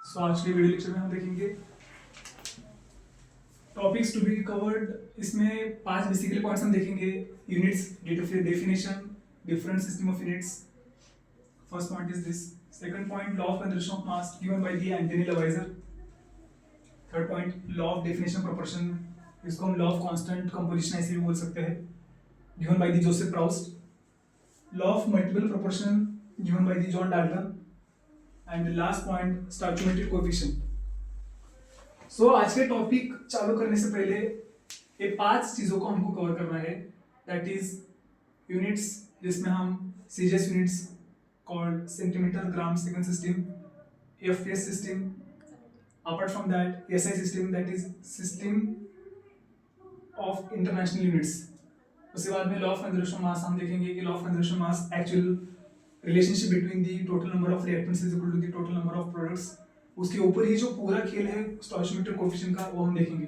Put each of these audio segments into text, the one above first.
सो आज के video lecture में हम देखेंगे टॉपिक्स टू बी कवर्ड। इसमें 5 बेसिकली पॉइंट्स हम देखेंगे। Units, definition, different system of units. First point is this. Second point, law of conservation of mass given by the Antoine Lavoisier. Third point, law of definition proportion, इसको हम law of constant composition ऐसे भी बोल सकते हैं, given by the Joseph Proust. Law of multiple proportion given by the John Dalton. And last point, stoichiometric coefficient. So आज के topic चालू करने से पहले ये 5 चीजों को हमको कवर करना है। दैट इज यूनिट्स, जिसमें हम CGS units called centimetre, gram, second system, FPS system. Apart from that SI system, that is system of international units. उसके बाद में लॉ ऑफ कंजर्वेशन मास हम देखेंगे कि law of conservation mass actual relationship between the total number of reactants is equal to the total number of products. उसके ऊपर ही जो पूरा खेल है स्टोइकोमेट्रिक कोएफिशिएंट का, वो हम देखेंगे।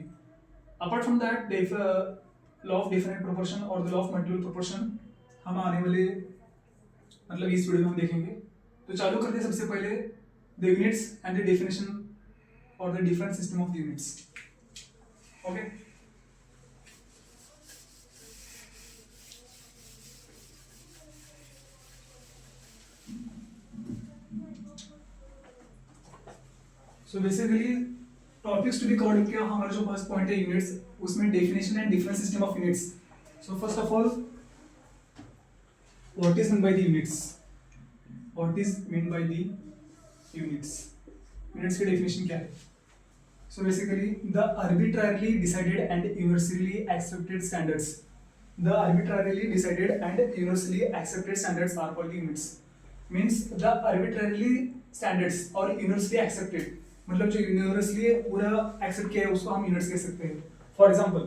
Apart from that law of definite proportion और the law of multiple proportion हम आने वाले इस वीडियो में हम देखेंगे। तो चालू करते हैं सबसे पहले the units and the definition और the different system of the units. Okay, so basically topics to be covered किया। हमारा जो फर्स्ट पॉइंट है यूनिट्स, उसमें definition and different system of units. So first of all, what is mean by the units? What is mean by the units? Units की definition क्या है? So basically the arbitrarily decided and universally accepted standards. The arbitrarily decided and universally accepted standards are called units. Means the arbitrarily standards और universally accepted, मतलब जो universally पूरा accept किया है उसको हम यूनिट्स कह सकते हैं। फॉर एग्जांपल,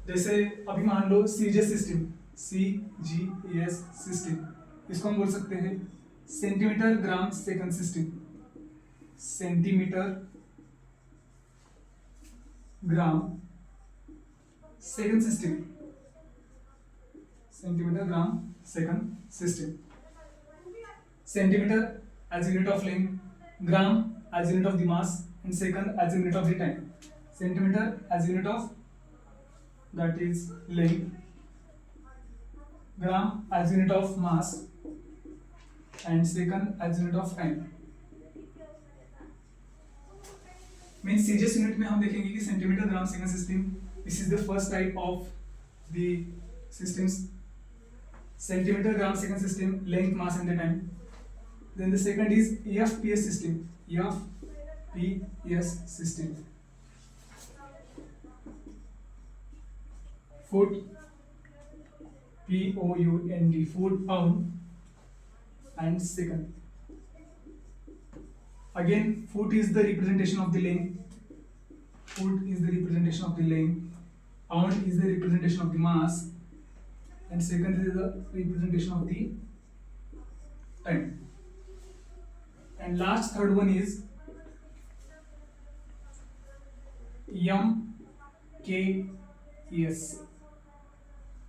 जैसे अभी मान लो सीजीएस सिस्टम, सीजीएस सिस्टम, इसको हम बोल सकते हैं centimetre, gram, second system. Centimetre, gram, second system. Centimetre, gram, second system. Centimeter as unit of length, gram as unit of the mass, and second as unit of the time. Centimeter as unit of, that is length, gram as unit of mass, and second as unit of time. Means CGS unit में हम देखेंगे कि centimetre, gram, second system, this is the first type of the systems. Centimeter, gram, second system, length, mass, and the time. Then the second is EFPS system. EFPS system. Foot, POUND, foot, pound, and second. Again, foot is the representation of the length. Foot is the representation of the length. Pound is the representation of the mass, and second is the representation of the time. And last third one is MKS,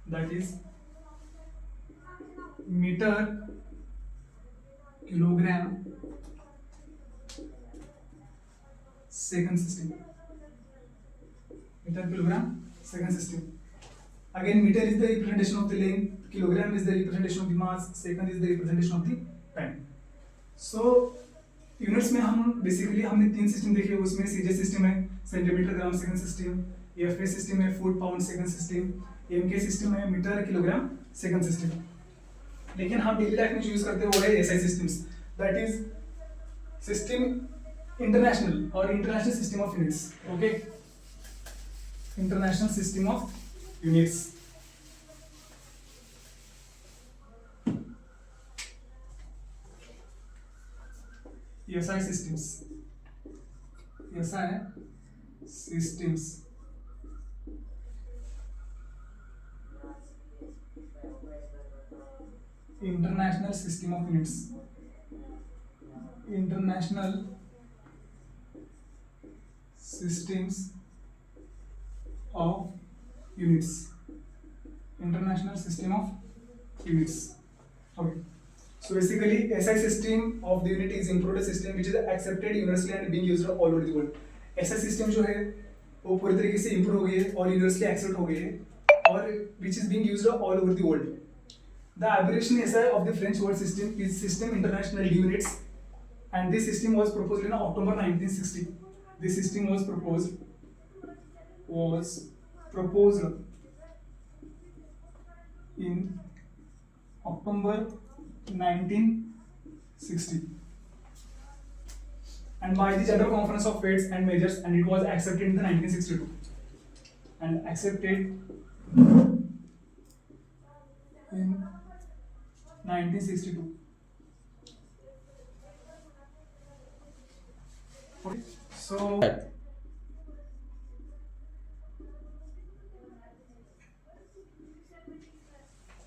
that is meter, kilogram, second system. Meter, kilogram, second system. Again, meter is the representation of the length, kilogram is the representation of the mass, second is the representation of the time. So units में हम basically हमने 3 system देखे। उसमें CGS system है, centimetre, gram, second system. FPS system है, foot, pound, second system. MK system है, metre, kilogram, second system. लेकिन हम डेली लाइफ में यूज करते हैं वो है SI systems, that is system international और international system of units. Okay, international system of units. SI systems. SI systems. International system of units. International systems of units. International system of units. Okay. So basically, SI system of the unit is improved system which is accepted universally and being used all over the world. SI system जो है वो पूरी तरीके से improve हो गई है और universally accept हो गई है और which is being used all over the world. The abbreviation SI of the French word system is System International Units, and this system was proposed in October 1960. This system was proposed in October 1960 and by the General Conference of Weights and Measures, and it was accepted in the 1962 and accepted in 1962. Okay. So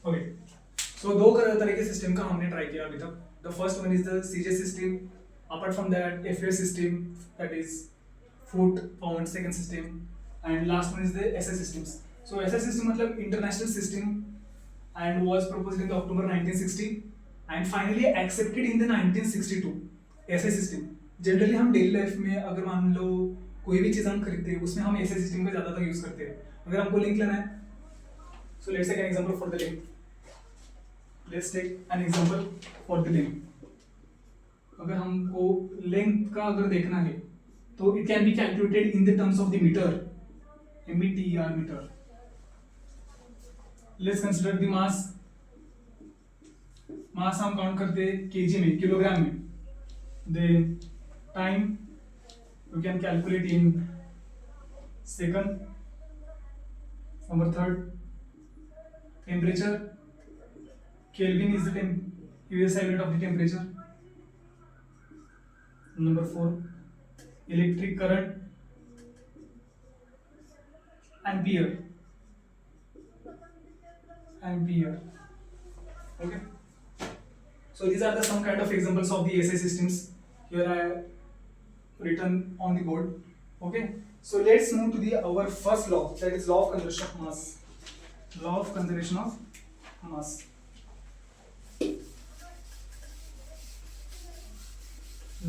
okay, so दो तरह के system का हमने try किया अभी तक. The first one is the CJ system. Apart from that, FA system, that is foot pound second system, and last one is the SI systems. So SI system मतलब international system and was proposed in the October 1960 and finally accepted in the 1962. SI system generally हम daily life में अगर मान लो कोई भी चीज़ हम खरीदते हैं उसमें हम SI सिस्टम का ज़्यादातर यूज़ करते हैं. अगर हमको लिंक लेना है, so let's take an example for the link. Let's take an example for the link. अगर हमको लेंथ का अगर देखना है तो it can be calculated in the terms of the metre, METR metre. Let's consider the mass. Mass हम count करते हैं केजी में, किलोग्राम में. Then time you can calculate in second. Number third, temperature. Kelvin is the US unit of the temperature. Number 4, electric current. Ampere. Okay. So these are the some kind of examples of the SI systems. Here I have written on the board. Okay. So let's move to the our first law, that is law of conservation of mass. Law of conservation of mass.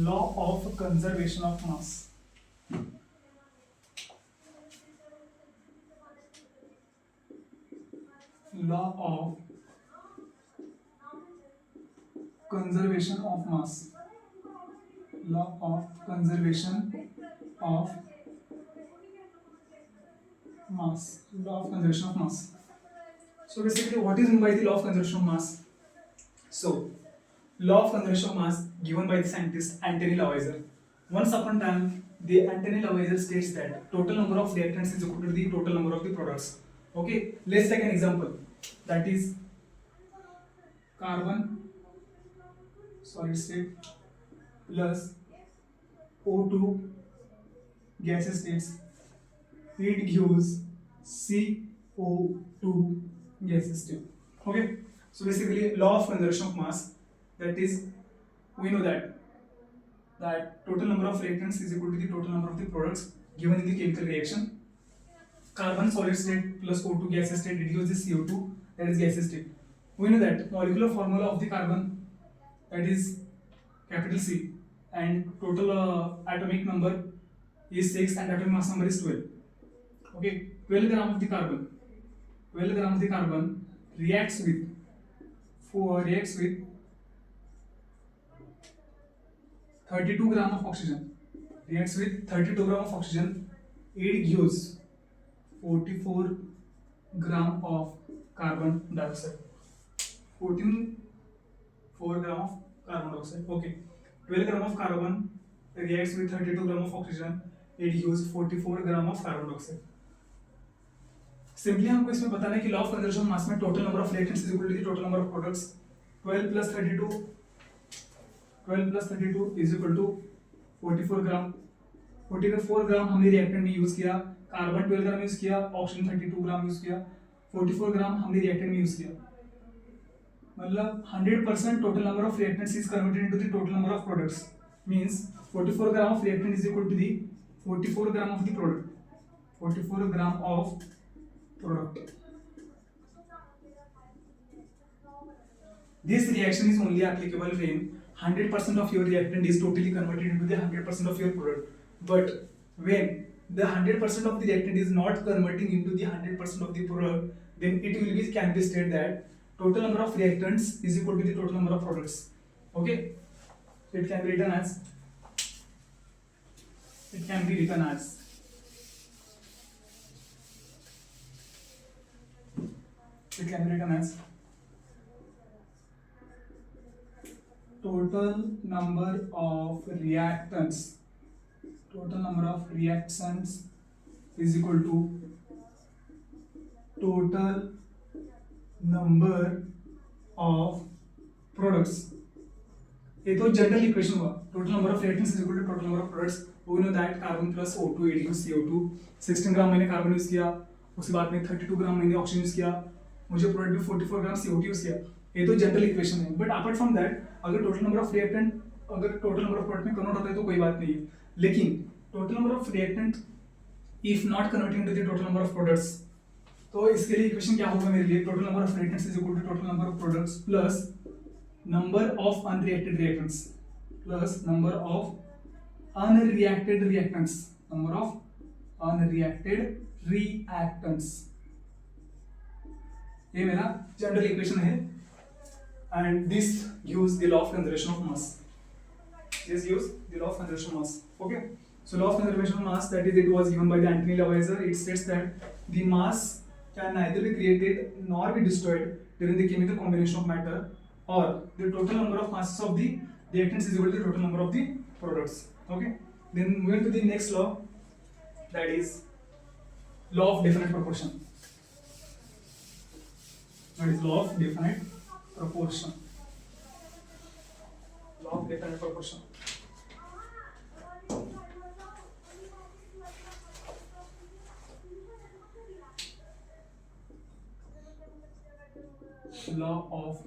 Law of conservation of mass. Law of conservation of mass. Law of conservation of mass. Law of conservation of mass. So basically, what is meant by the law of conservation of mass? So law of conservation of mass given by the scientist Anthony Lavoisier. Once upon a time, the Anthony Lavoisier states that total number of reactants is equal to the total number of the products. Okay, let's take an example. That is carbon solid state plus O2 gaseous states. It gives CO2 gaseous state. Okay, so basically law of conservation of mass. That is, we know that total number of reactants is equal to the total number of the products given in the chemical reaction. Carbon solid state plus O2 gaseous state, it gives the CO2, that is gaseous state. We know that molecular formula of the carbon, that is capital C, and total atomic number is 6 and atomic mass number is 12. Okay, 12 gram of the carbon, 12 gram of the carbon reacts with 32 gram of oxygen. Reacts with 32 gram of oxygen. It gives 44 gram of carbon dioxide. 4 gram of carbon dioxide. Okay. 12 gram of carbon reacts with 32 gram of oxygen. It gives 44 gram of carbon dioxide. Simply हमको इसमें बताना है कि law of conservation mass में total number of reactants is equal to the total number of products. 12 plus 32 is equal to 44 gram. 44 gram हमने reactant में use किया. Carbon 12 gram use किया, ऑक्सीजन 32 ग्राम यूज किया, 44 ग्राम हमने reactant में use किया. मतलब 100% total number of reactants is converted into the total number of products. Means 44 gram of reactant is equal to the 44 gram of the product. 44 gram of product. This reaction is only applicable when 100% of your reactant is totally converted into the 100% of your product. But when the 100% of the reactant is not converting into the 100% of the product, then it will be can be stated that total number of reactants is equal to the total number of products. Okay, it can be written as total number of reactants is equal to total number of products. ये तो general equation हुआ. Total number of reactants is equal to total number of products. We know that carbon plus O2 8 CO2 16 gram मैंने carbon use किया, उसके बाद में 32 ग्राम मैंने oxygen use किया, मुझे प्रोडक्ट में 44 ग्राम CO2 यूज किया. ये तो जनरल इक्वेशन है. बट अपार्ट फ्रॉम दैट अगर टोटल नंबर ऑफ रिएक्टेंट अगर टोटल नंबर ऑफ प्रोडक्ट में कन्वर्ट होता है तो कोई बात नहीं है. लेकिन total number of reactant if not converting to the total number of products, तो इसके लिए इक्वेशन क्या होगा मेरे लिए? Total number of reactants is equal to total number of products plus number of unreacted reactants plus number of unreacted reactants. ये मेरा general equation है. and this gives the law of conservation of mass. Okay, so law of conservation of mass, that is, it was given by the Anthony Lavoisier. It states that the mass can neither be created nor be destroyed during the chemical combination of matter, or the total number of masses of the reactants is equal to the total number of the products. Okay, then moving to the next law, that is law of definite proportion. Law of definite proportion. Law of definite proportion. Law of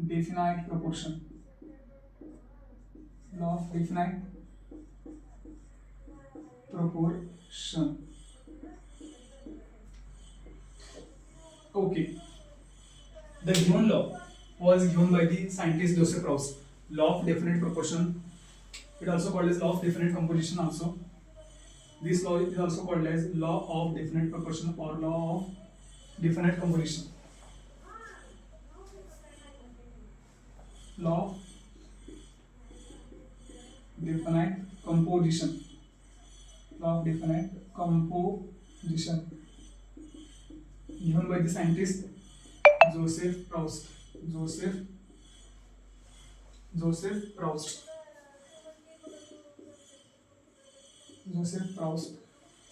definite proportion. Law of definite proportion. Okay, the given law was given by the scientist Joseph Proust. Law of definite proportion, it also called as law of definite composition also. This law is also called as law of definite proportion or law of definite composition. Law of definite composition. Law of definite composition given by the scientist Joseph Proust.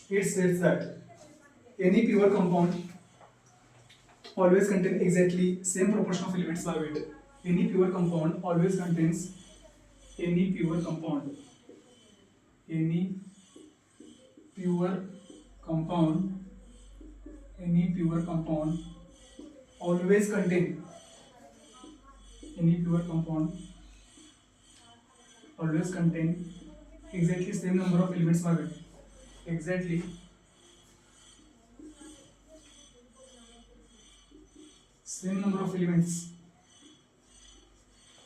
It states that any pure compound always contains exactly same proportion of elements by weight. Any pure compound always contains exactly same number of elements by weight. Exactly same number of elements.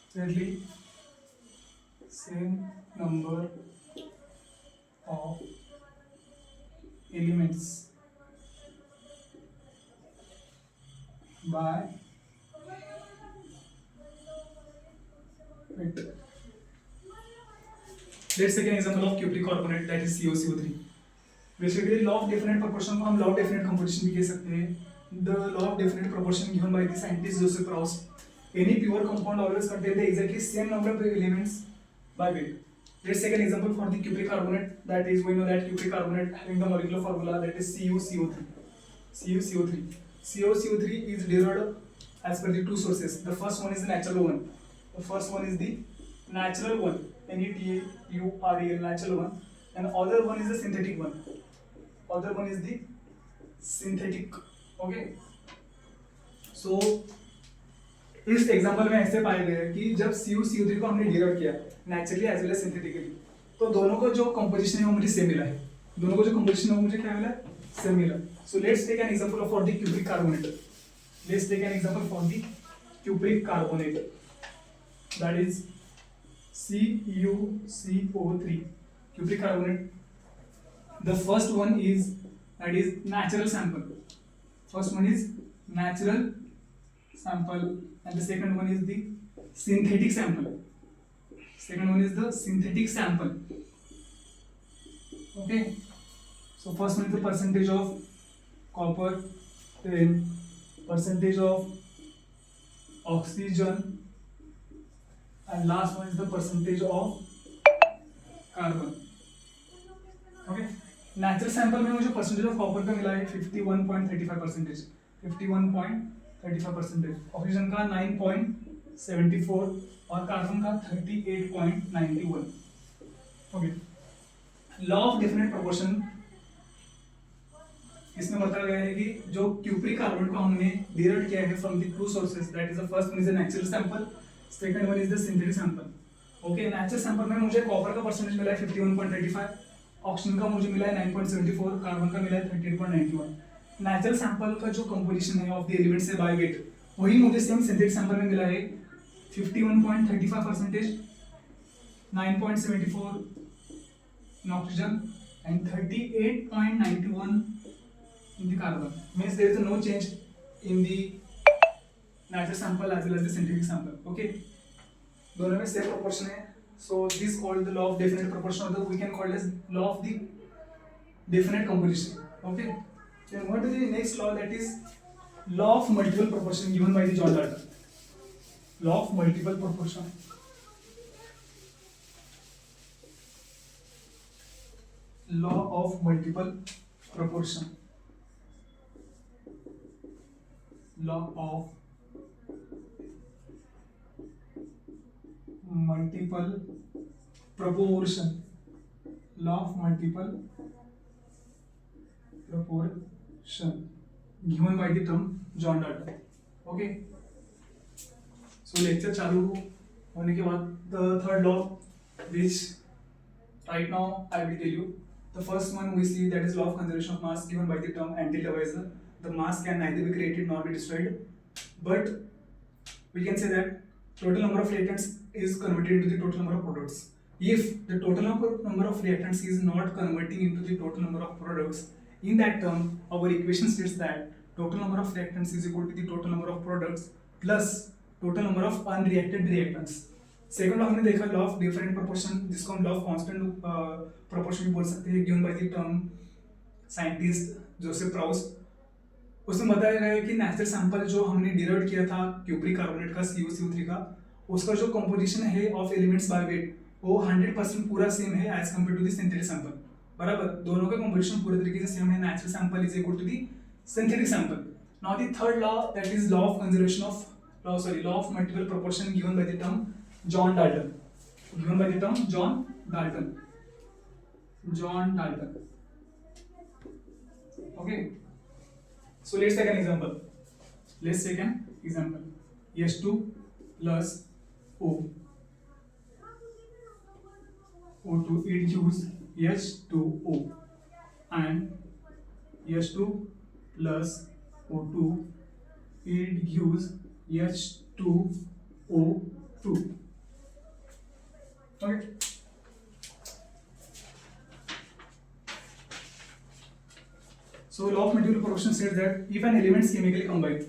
Exactly same number of elements by weight. Let's take an example of cupric carbonate, that is CuCO3. Basically law of definite proportion को हम law of definite composition भी कह सकते हैं. The law of definite proportion given by the scientist Joseph Proust. Any pure compound always contains the exactly same number of elements by weight. Let's take an example for the cupric carbonate. That is, we know that cupric carbonate having the molecular formula, that is CuCO3. CuCO3 is derived as per the two sources. The first one is the natural one. NaTuReal, natural one, and other one is the synthetic one. Okay, so इस example में ऐसे पाया गया कि जब CuCO3 को हमने derive किया naturally as well as synthetically, तो दोनों को जो कंपोजिशन है वो मुझे सेम मिला है. similar. So let's take an example for the cupric carbonate. Let's take an example for the cupric carbonate. That is CuCO3. Cupric carbonate. The first one is natural sample. First one is natural sample, and the second one is the synthetic sample. Second one is the synthetic sample. Okay. So first one is the percentage of copper, then percentage of oxygen, and last one is the percentage of carbon. Okay, natural sample में मुझे percentage of copper का मिला है 51.35%, 51.35%, oxygen का 9.74 और carbon का 38.91. Okay, law of definite proportion इसमें बताया गया है कि जो क्यूप्रिक कार्बोनेट को हमने डिराइव किया है from the two sources, that is the first one is the natural sample, second one is the synthetic sample. Okay, natural sample में मुझे कॉपर का परसेंटेज मिला है 51.35, ऑक्सीजन का मुझे मिला है 9.74, कार्बन का मिला है 38.91. नेचुरल सैंपल का जो कंपोजिशन है ऑफ द एलिमेंट्स है बाय वेट, वही मुझे सेम सिंथेटिक सैंपल में मिला है 51.35%, 9.74 in oxygen and 38.91 in the carbon. Means there is no change in the natural sample as well as the synthetic sample. Okay, दोनों में same proportion है. So this called the law of definite proportion, or we can call as law of the definite composition. Okay. Then what is the next law? That is law of multiple proportion given by the John Dalton. Law of multiple proportion. Law of multiple proportion. Law of multiple proportion. Law of multiple proportion given by the term John Dalton. Okay. So lecture चालू होने के बाद the third law, which right now I will tell you. The first one we see, that is law of conservation of mass given by the term anti-Lavoisier. The mass can neither be created nor be destroyed, but we can say that total number of reactants is converted into the total number of products. If the total number of reactants is not converting into the total number of products, in that term our equation states that total number of reactants is equal to the total number of products plus total number of unreacted reactants. Second law हमने देखा law of different proportion, जिसको हम law of constant proportion भी बोल सकते हैं, given by the term scientist Joseph प्राउस. उसमें बताया गया है कि नेचुरल सैंपल जो हमने डिराइव किया था क्यूप्रिक कार्बोनेट का CuCO3 का, उसका जो कंपोजिशन है ऑफ एलिमेंट्स बाय वेट वो 100% पूरा सेम है as compare to the synthetic sample. बराबर, दोनों का कंपोजिशन पूरे तरीके से सेम है. Natural sample is equal to the synthetic sample. Now the third law, that is law of conservation of law of multiple proportion given by the term John Dalton. Given by the term John Dalton. John Dalton. Okay. So let's take an example. H2 plus O. O2, it gives H2O, and H2 plus O2, it gives H2O2. Okay. So law of multiple proportion says that if an elements chemically combine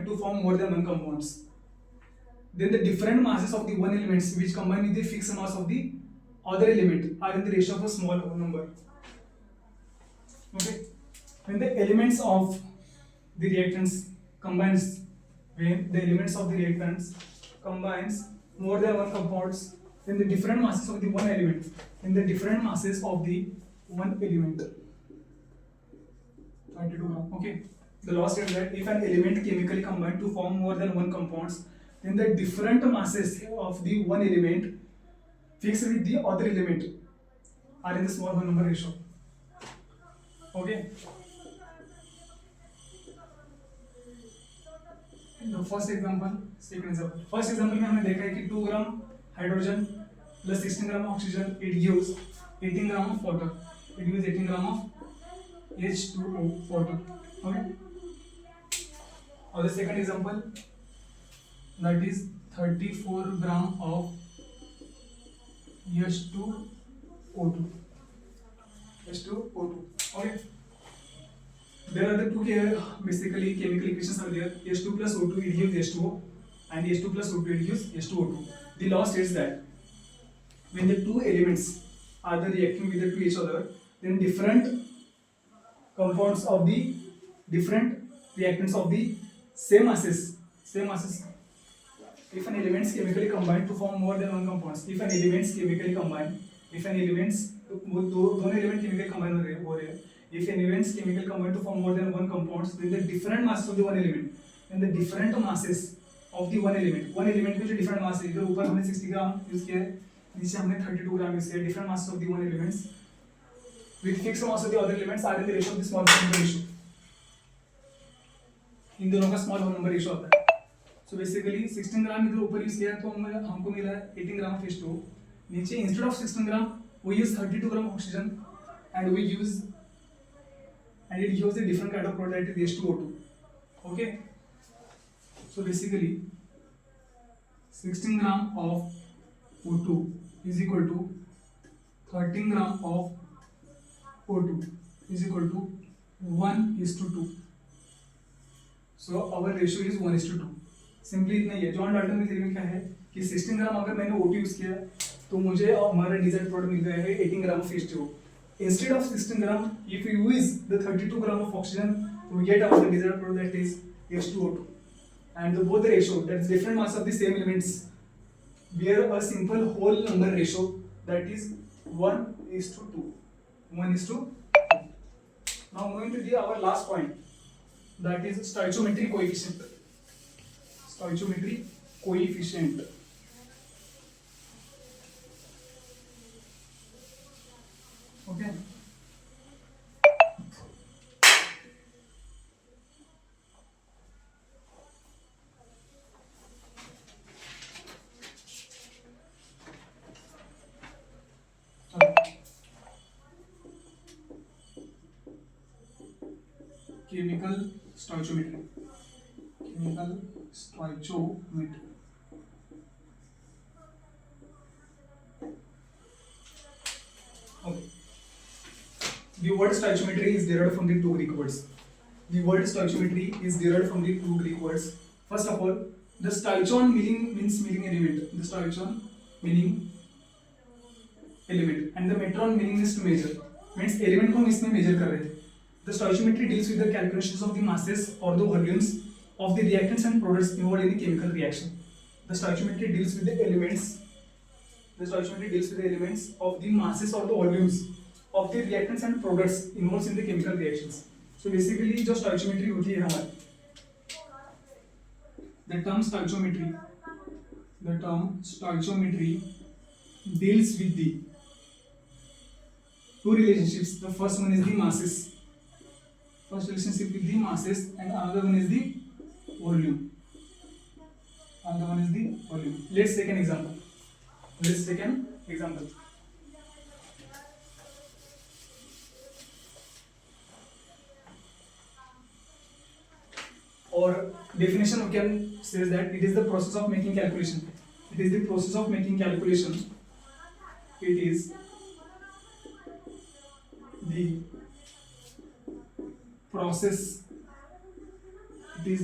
to form more than one compounds, then the different masses of the one elements which combine with the fixed mass of the other element are in the ratio of a small number. Okay. When the elements of the reactants combines more than one compounds, then the different masses of the one element, okay. The law states that if an element chemically combined to form more than one compounds, then the different masses of the one element fixed with the other element are in the small number ratio. Okay. First example, second example. First example में हमने देखा है कि 2 gram hydrogen plus 16 gram oxygen it gives 18 gram of water, it gives 18 gram of H2O water, okay? Or the second example, that is 34 gram of H2O2, okay? There are the two basically chemical equations are there. H2 plus O2 it gives H2O, and H2 plus O2 it gives H2O2. The law states that when the two elements are reacting with each other, then different compounds of the different reactants of the same masses. If an elements chemically combine to form more than one compounds, if an elements chemically combine, if an elements दोनों element chemically combine हो रहे हैं, if an elements chemically combine to form more than one compounds, then the different masses of the one element, then the different masses of the one element में जो different mass है, इधर ऊपर हमने 60 ग्राम use किया है, नीचे हमने 32 ग्राम यूज किया है, different masses of the one elements with fixed mass of the other elements are in the ratio of the small number ratio. इन दोनों का स्मॉल नंबर रेशियो होता है. सो बेसिकली 16 ग्राम इधर ऊपर यूज किया तो हमको मिला है 18 ग्राम ऑफ H2O. नीचे instead of 16 gram we use 32 gram oxygen and we use and it gives a different kind of product that is H2O2. Okay, so basically 16 gram of O2 is equal to 13 gram of O2 is equal to 1:2. So our ratio is 1:2. Simply इतना ही है. John Dalton की theory में क्या है कि 16 ग्राम अगर मैंने O2 use किया तो मुझे हमारा डिजायर्ड प्रोडक्ट मिल गया है 18 gram of H2O. Instead of 16 gram, if we use the 32 gram of oxygen, we get our desired product that is H2O2. And both the ratio, that is different mass of the same elements, bear a simple whole number ratio that is 1:2. 1:2. Now moving to our last point, that is stoichiometry coefficient. Stoichiometry coefficient. Okay. Chemical stoichiometry. Chemical stoichiometry. Okay. The word stoichiometry is derived from the two Greek words. The word stoichiometry is derived from the two Greek words. First of all, the stoichon means element. The stoichon meaning element, and the metron meaning is to measure. Means element को हम इसमें measure कर रहे थे. The stoichiometry deals with the calculations of the masses or the volumes of the reactants and products involved in the chemical reaction. The stoichiometry deals with the elements. The stoichiometry deals with the elements of the masses or the volumes of the reactants and products involved in the chemical reactions. So basically जो stoichiometry होती है हमारी, the term stoichiometry deals with the two relationships. The first one is the masses. First relationship with the masses, and another one is the volume. Let's take an example. Or definition we can say that it is the process of making calculation. It is the process of making calculation. It is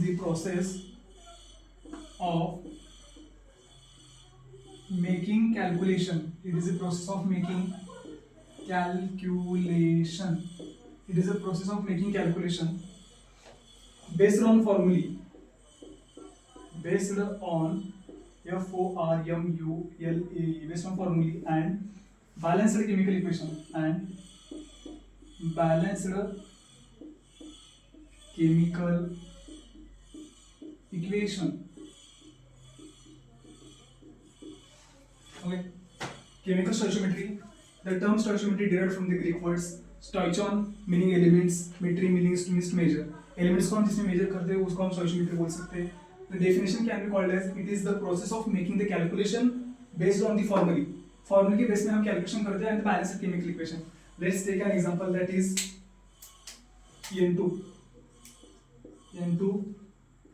the process of making calculation. It is a process of making calculation. It is a process of making calculation based on formulae. Based on formulae, based on formulae and balanced chemical equation Okay. Chemical stoichiometry. The term stoichiometry derived from the Greek words stoichon meaning elements, metry meaning means to measure. Elements को हम जिसमें measure करते हैं उसको हम stoichiometry बोल सकते हैं. The definition can be called as it is the process of making the calculation based on the formula. Formula के बेस में हम calculation करते हैं and the balance of chemical equation. Let's take an example that is N2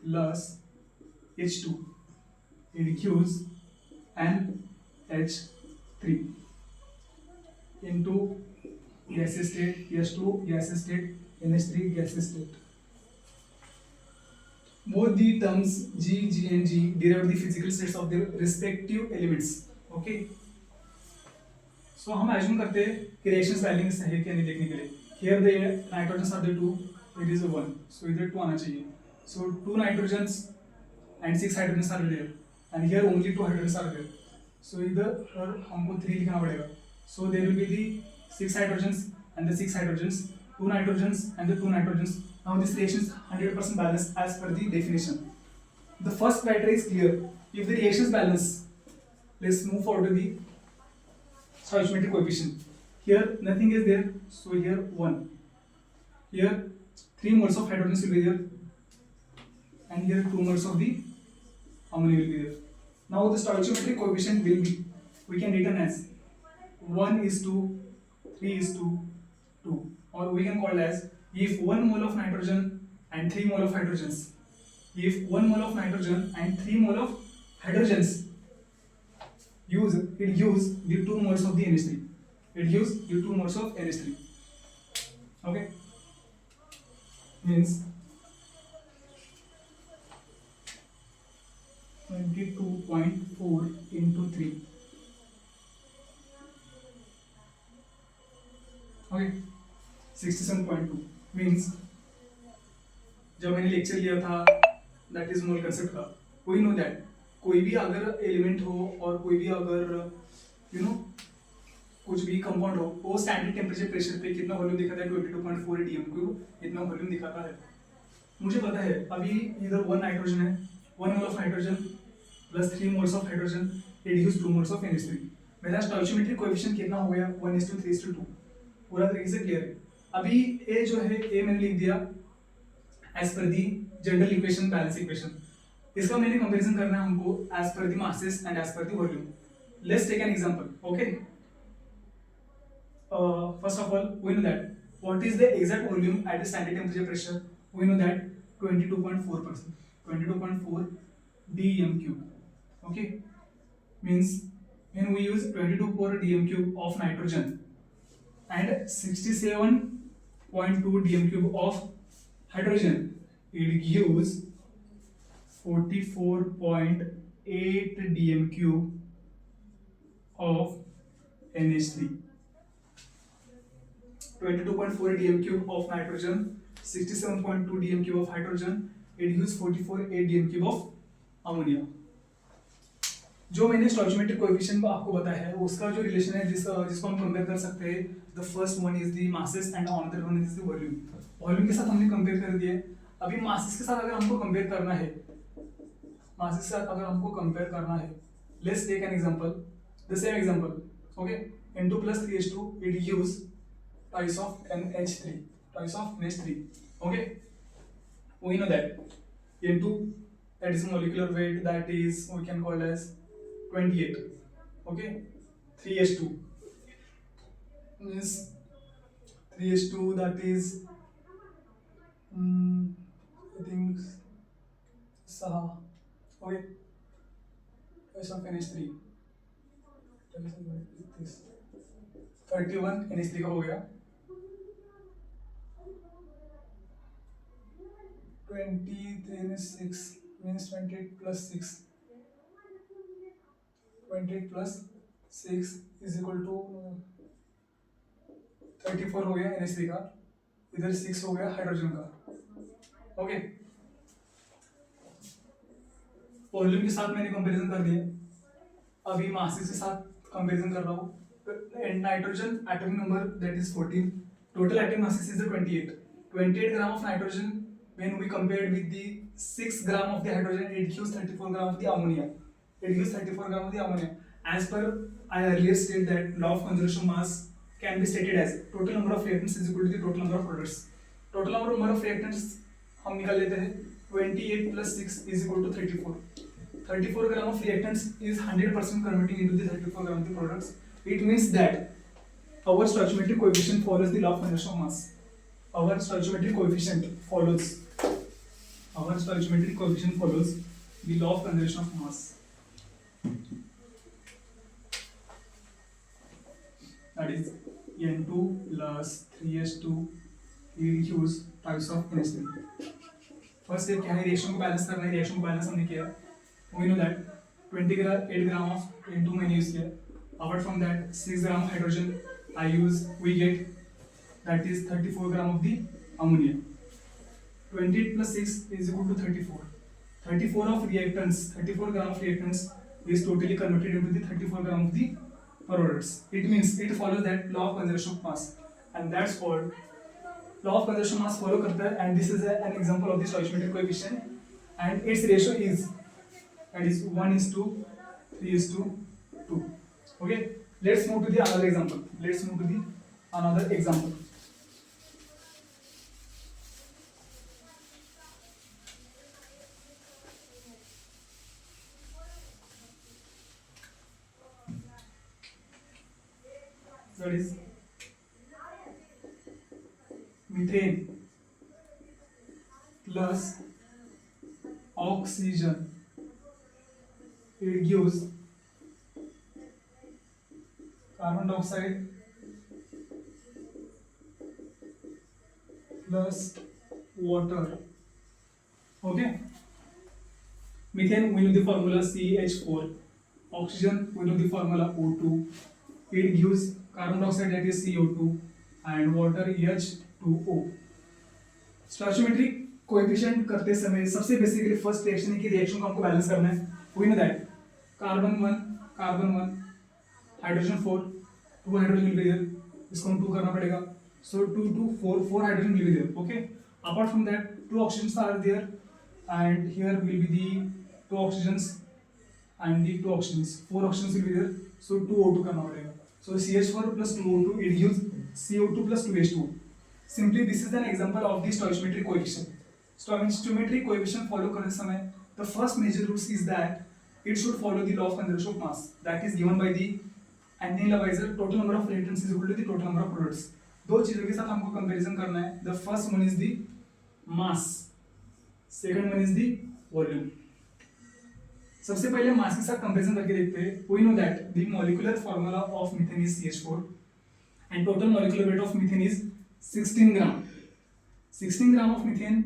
plus H2. It gives an H3 into gaseous state, H2 gaseous state, NH3 gaseous state. Both the terms G, G and G derive the physical states of their respective elements. Okay. So हम assume करते हैं कि reactions balance है क्या नहीं देखने के लिए. Here the nitrogens are the 2, here is a 1. So इधर 2 आना चाहिए. So 2 nitrogens and 6 hydrogens are there. And here only 2 hydrogens are there. So इधर हमको 3 लिखना पड़ेगा. So there will be the 6 hydrogens and the 6 hydrogens, 2 nitrogens and the 2 nitrogens. Now this reaction is 100% balanced as per the definition. The first criteria is clear. If the reaction is balanced, let's move forward to the stoichiometric coefficient. Here nothing is there, so here 1. Here 3 moles of hydrogens will be there, and here 2 moles of the ammonia will be there. Now the stoichiometric coefficient will be, we can written as 1:3:2, or we can call as if 1 mole of nitrogen and 3 mole of hydrogens, if 1 mole of nitrogen and 3 mole of hydrogens it gives the 2 moles of the NH3. It gives the 2 moles of NH3. Okay, means 22.4 into 3. Okay, 67.2 means जब मैंने lecture लिया था that is mole concept का, कोई know that कोई भी अगर element हो और कोई भी अगर कुछ भी कंपाउंड हो, वो स्टैंडर्ड टेम्परेचर प्रेशर पे कितना वॉल्यूम दिखाता है 22.4 atm इतना वॉल्यूम दिखाता है. मुझे पता है अभी इधर 1 नाइट्रोजन है, 1 mole of nitrogen plus 3 moles of hydrogen, it gives 2 moles of NH3. मेरा स्टोइचियोमेट्रिक कोएफिशिएंट कितना हो गया 1:3:2. पूरा तरीके से क्लियर है. अभी ए जो है ए मैंने लिख दिया एज पर दी जनरल इक्वेशन, बैलेंस इक्वेशन. इसका मैंने कंपैरिजन करना है हमको as per the masses and as per the volume. Let's take an example. Okay, first of all we know that what is the exact volume at the standard temperature pressure. We know that 22.4%, 22.4 dm3. Okay, means when we use 22.4 dm3 of nitrogen and 67.2 dm3 of hydrogen, it gives 44.8 dm3 of NH3. 22.4 dm3 of nitrogen, 67.2 dm3 of hydrogen, it gives 44.8 dm3 of ammonia. जो मैंने स्टोइचियोमेट्रिक coefficient आपको बताया है उसका जो relation है जिसको हम कंपेयर कर सकते हैं, the first one is the masses and another one is the volume. Volume के साथ हमने कंपेयर कर दिए. अभी मासेस के साथ अगर हमको कंपेयर करना है, मासेस के साथ अगर हमको कंपेयर करना है, let's take an example, the same example. Okay, N2 plus 3H2 it gives twice of NH3, twice of NH3. Okay, we know that N2, that is molecular weight, that is we can call as 28. Okay, 3H2 means 3H2 that is I think Saha. Okay, twice of NH3, 31 NH3 का हो गया. 23 is 6 means 28 plus 6. 28 plus 6 is equal to 34 हो गया NH3 का, इधर 6 हो गया hydrogen का. ओके, वॉल्यूम के साथ मैंने कंपैरिजन कर दिया. अभी मासेस के साथ कंपैरिजन कर रहा हूँ. Nitrogen atomic number that is 14, total atomic masses is 28 gram of nitrogen. When we compared with the 6 gram of the hydrogen, it gives 34 gram of the ammonia. It gives 34 gram of the ammonia. As per I earlier stated that law of conservation of mass can be stated as total number of reactants is equal to the total number of products. Total number of reactants हम निकाल लेते हैं. 28 plus 6 is equal to 34. 34 gram of reactants is 100% converting into the 34 gram of the products. It means that our stoichiometric coefficient follows the law of conservation of mass. Our stoichiometric coefficient follows the law of conservation of mass. That is N2 plus 3H2 reduce types of NH3. First step क्या है, reaction को balance करना है. Reaction को balance हमने किया. We know that 8 gram of N2 मैंने use किया. Apart from that 6 gram of hydrogen I use. We get that is 34 gram of the ammonia. 28 plus 6 is equal to 34. 34 of reactants, 34 gram of reactants is totally converted into the 34 gram of the products. It means it follows that law of conservation of mass, and that's called law of conservation of mass follow करता है. And this is an example of the stoichiometric coefficient, and its ratio is that is 1:3:2. Okay, let's move to the another example. That is methane plus oxygen. It gives carbon dioxide plus water. Okay, methane we know the formula CH4, oxygen we know the formula O2. It gives carbon dioxide that is CO2 and water H2O. Stoichiometric coefficient करते समय सबसे basically first reaction है कि reaction को हमको balance करना है. We know that carbon 1 hydrogen 4 2 hydrogen will be there. इसको हम 2 करना पड़ेगा. So 2 2 4 hydrogen will be there. Okay, apart from that 2 oxygens are there and here will be the 2 oxygens and the 2 oxygens. 4 oxygens will be there. So 2 O2 करना पड़ेगा. So CH4 plus 2 O2 it gives CO2 plus 2H2. Simply this is an example of the stoichiometric coefficient. Stoichiometric coefficient follow करते समय the first major rules is that it should follow the law of conservation of mass that is given by the Anthony Lavoisier. Total number of reactants is equal to the total number of products. दो चीजों के साथ हमको comparison करना है. The first one is the mass, second one is the volume. सबसे पहले मास के साथ कंपैरिजन करके देखते हैं. We know that the molecular formula of methane is CH4 and total molecular weight of methane is 16 gram. 16 gram of methane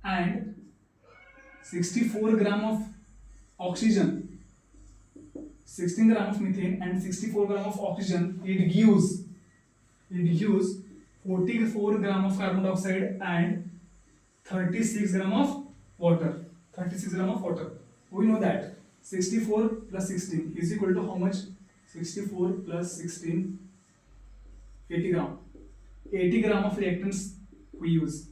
and 64 gram of oxygen. 16 gram of methane and 64 gram of oxygen. It gives 44 gram of carbon dioxide and 36 gram of water. 36 gram of water. We know that 64 plus 16 is equal to how much? 64 plus 16, 80 gram. 80 gram of reactants we use.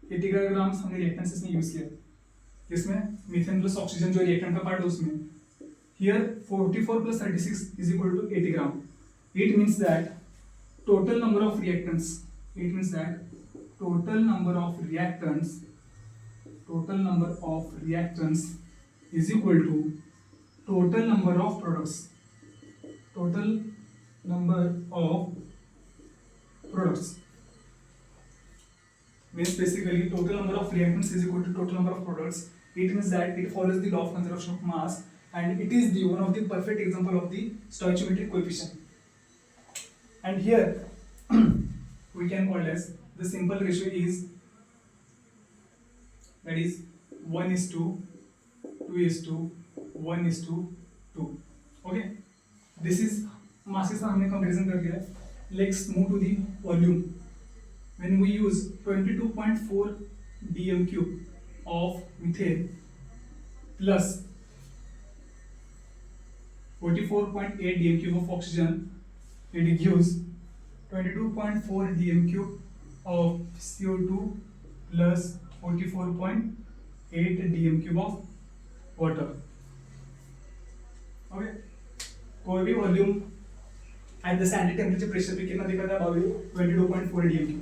80 grams हमने reactants इसमें use किया. इसमें methane plus oxygen जो reactant का part है उसमें. Here 44 plus 36 is equal to 80 gram. It means that total number of reactants. It means that total number of reactants is equal to total number of products. Total number of products means basically total number of reactants is equal to total number of products. It means that it follows the law of conservation of mass, and it is the one of the perfect example of the stoichiometric coefficient. And here we can call as the simple ratio is that is 1:2 1:2. Okay, this is masses हमने comparison कर दिया. Let's move to the volume. When we use 22.4 dm³ of methane plus 44.8 dm³ of oxygen, it gives 22.4 dm³ of CO2 plus 44.8 dm³ of water. Okay, कोई भी volume at the standard temperature pressure पे कितना दिखा था? 22.4 dm³.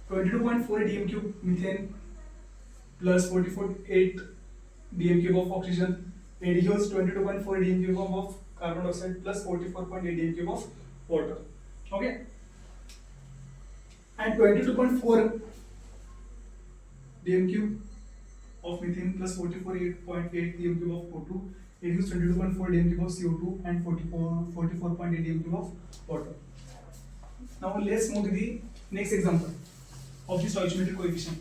22.4 dm³ methane plus 44.8 dm cube of oxygen reduces 22.4 dm cube of carbon dioxide plus 44.8 dm cube of water. Okay, and 22.4 dm cube of methane plus 44.8 dm cube of O2 reduces 22.4 dm cube of CO2 and 44.8 dm cube of water. Now let's move to the next example of the stoichiometric coefficient.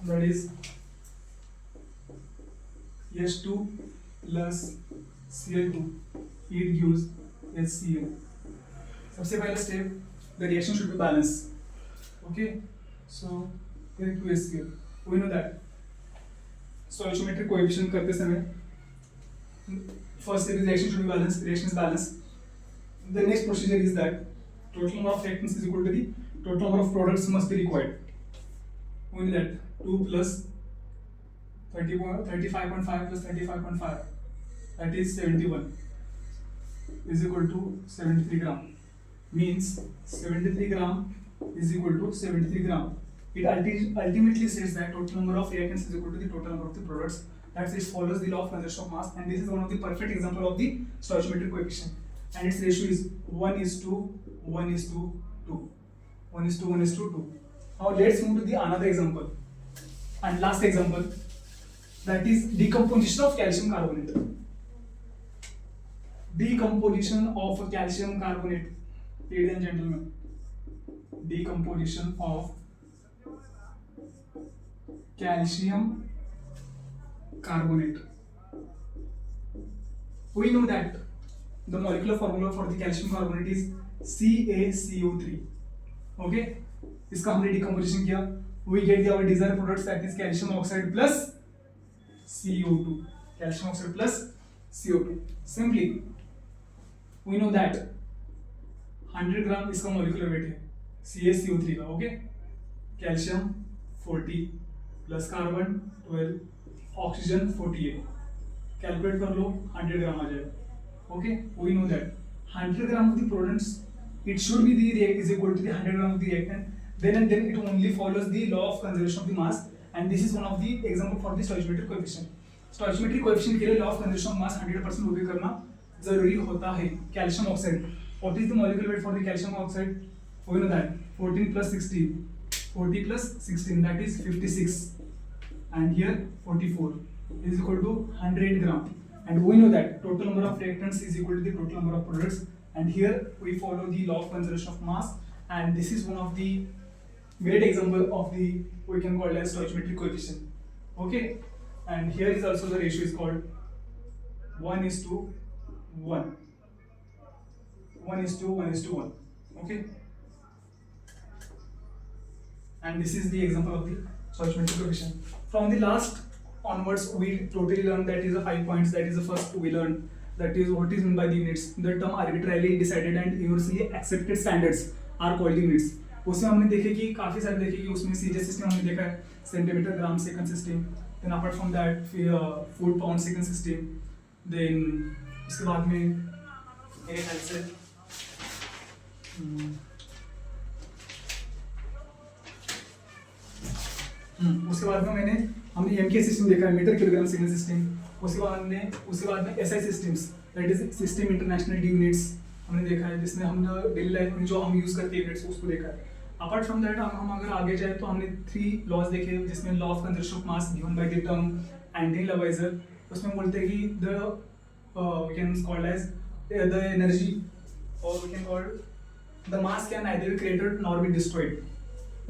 That is H2 plus Cl2, it gives HCl. सबसे पहला step, the reaction should be balanced. Okay, so here 2HCl. We know that stoichiometric coefficient करते समय first step is reaction should be balanced. Reaction is balanced. The next procedure is that total number of reactants is equal to the total number of products must be required. We know that 2 plus 35.5 plus 35.5, that is 71, is equal to 73 gram. Means 73 gram is equal to 73 gram. It ultimately says that total number of reactants is equal to the total number of the products. That is, follows the law of conservation of mass, and this is one of the perfect example of the stoichiometric coefficient. And its ratio is 1:1:2. 1:1:2. Now let's move to the another example and last example, that is decomposition of calcium carbonate. Decomposition of calcium carbonate, ladies and gentlemen. Decomposition of calcium carbonate. We know that the molecular formula for the calcium carbonate is CaCO3. Okay, इसका हमने decomposition किया, we get the our desired products, that is calcium oxide plus CO2. Calcium oxide plus CO2. Simply we know that 100 gram इसका molecular weight है CaCO3 का. Okay, calcium 40 plus carbon 12, oxygen 48. Calculate कर लो, 100 gram आ जाएगा. Okay, we know that 100 gram of the products, it should be the is equal to the 100 gram of the reactant. Then and then it only follows the law of conservation of the mass, and this is one of the example for the stoichiometric coefficient. Stoichiometric coefficient के लिए law of conservation of mass 100% ओबे करना जरूरी होता है. Calcium oxide, what is the molecular weight for the calcium oxide? We know that 14 plus 16, 40 plus 16, that is 56, and here 44 is equal to 100 gram. And we know that total number of reactants is equal to the total number of products, and here we follow the law of conservation of mass, and this is one of the great example of the, we can call as stoichiometric coefficient. Okay, and here is also the ratio is called 1:1. 1:1:1. Okay, and this is the example of the stoichiometric coefficient. From the last onwards, we totally learned that is the 5 points. That is the first we learned, that is what is meant by the units. The term arbitrarily decided and universally accepted standards are called units. उसमें हमने देखे कि काफी सारे देखे कि उसमें सीजे system हमने देखा है, centimetre gram second system, then apart from that foot pound second system, then उसके बाद में मेरे ख्याल से उसके बाद में हमने एमके सिस्टम देखा है, मीटर किलोग्राम सेकंड सिस्टम. उसके बाद में SI systems, that is system international units हमने देखा है, जिसमें हम डेली लाइफ में जो हम यूज करते हैं यूनिट्स उसको देखा है. अपार्ट फ्रॉम दैट हम अगर आगे जाए तो हमने 3 लॉज देखे, जिसमें law of conservation of mass given by the term Antoine Lavoisier. उसमें बोलते हैं कि the we can called as the energy, और we can called the mass can neither be created nor be destroyed.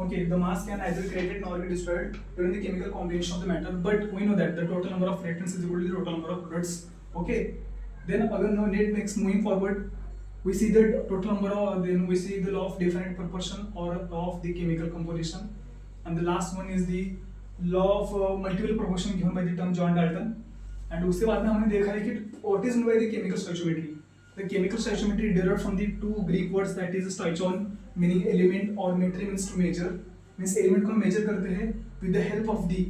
Okay, the mass can neither be created nor be destroyed during the chemical combination of the matter, but we know that the total number of reactants is equal to the total number of products. Okay, then again next moving forward, we see the total number of, then we see the law of definite proportion or law of the chemical composition, and the last one is the law of multiple proportion given by the term John Dalton. And उसके बाद में हमने देखा है कि what is meant by the chemical stoichiometry. The chemical stoichiometry derived from the 2 Greek words, that is stoichon meaning element, or metri means to measure, means element को measure करते हैं with the help of the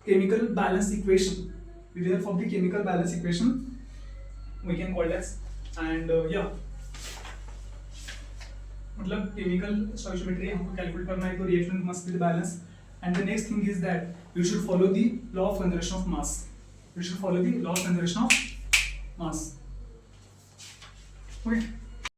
chemical balance equation. With the help of the chemical balance equation, we can call as and या मतलब chemical stoichiometry हमको calculate करना है तो reactant must be the balance and the next thing is that you should follow the law of conservation of mass. You should follow the law of conservation of mass. Okay.